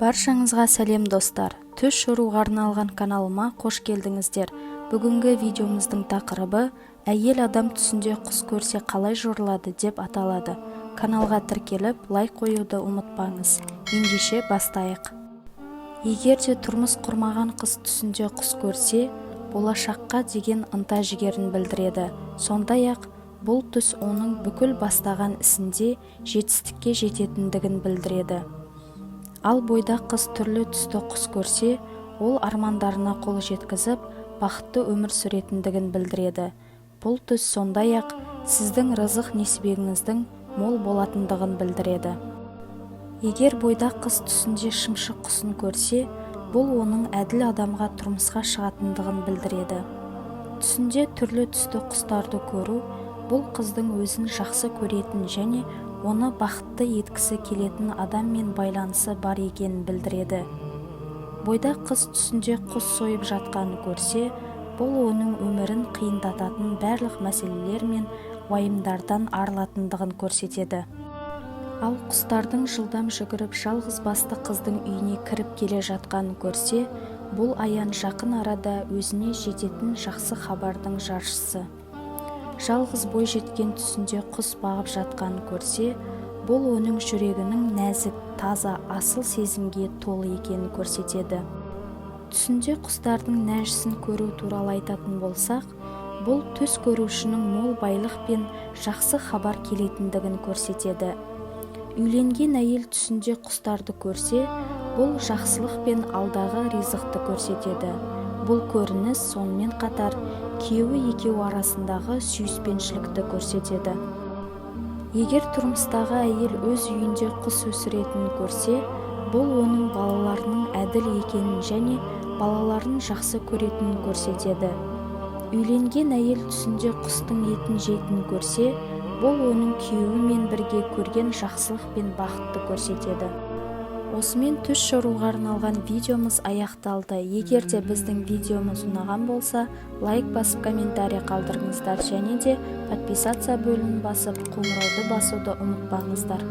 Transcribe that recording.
Баршаңызға сәлем достар. Түс жоруға арналған каналыма қош келдіңіздер. Бүгінгі видеомыздың тақырыбы әйел адам түсінде құс көрсе қалай жорылады деп аталады. Каналға тіркеліп, лайк қоюды ұмытпаңыз. Ендеше бастайық. Егер де тұрмыс құрмаған қыз түсінде құс көрсе, болашаққа деген ынта жігерін білдіреді. Сондай-ақ, бұл түс оның бүкіл бастаған ісінде жетістікке жететіндігін білдіреді. Ал бойдақ қыз түрлі түсті құс көрсе, ол армандарына қол жеткізіп, бақытты өмір сүретіндігін білдіреді. Бұл түс сондай-ақ сіздің рызық несібеңіздің мол болатындығын білдіреді. Егер бойдақ қыз түсінде шымшық құсын көрсе, бұл оның әділ адамға тұрмысқа шығатындығын білдіреді. Түсінде түрлі түсті құстарды көру, бұл қыздың өзін жақсы көретін және оны бақытты еткісі келетін адаммен байланысы бар екенін білдіреді. Бойдақ қыз түсінде құс сойып жатқанын көрсе, бұл оның өмірін қиындататын барлық мәселелер мен уайымдардан арылатындығын көрсетеді. Ал құстардың жылдам жүгіріп жалғыз басты қыздың үйіне кіріп келе жатқанын көрсе, бұл аян жақын арада өзіне жететін жақсы хабардың жаршысы. Жалғыз бой жеткен түсінде құс бағып жатқанын көрсе, бұл оның жүрегінің нәзік, таза, асыл сезімге толы екенін көрсетеді. Түсінде құстардың нәжісін көру туралы айтатын болсақ, бұл түс көрушінің мол байлық пен жақсы хабар келетіндігін көрсетеді. Үйленген әйел түсінде құстарды көрсе, бұл жақсылық пен алдағы ризықты көрсетеді. Бұл көрініс сонымен қатар күйеуі екеуі арасындағы сүйіспеншілікті көрсетеді. Егер тұрмыстағы әйел өз үйінде құс өсіретінін көрсе, бұл оның балаларының әділ екенін және балаларын жақсы көретінін көрсетеді. Үйленген әйел түсінде құстың етін жейтінін көрсе, бұл оның күйеуімен бірге көрген жақсылық пен бақытты көрсетеді. Осымен түс жоруға арналған видеомыз аяқталды. Егер де біздің видеомыз ұнаған болса, лайк басып комментарий қалдырыңыздар және де подписация бөлімін басып қоңырауды басуды ұмытпаңыздар.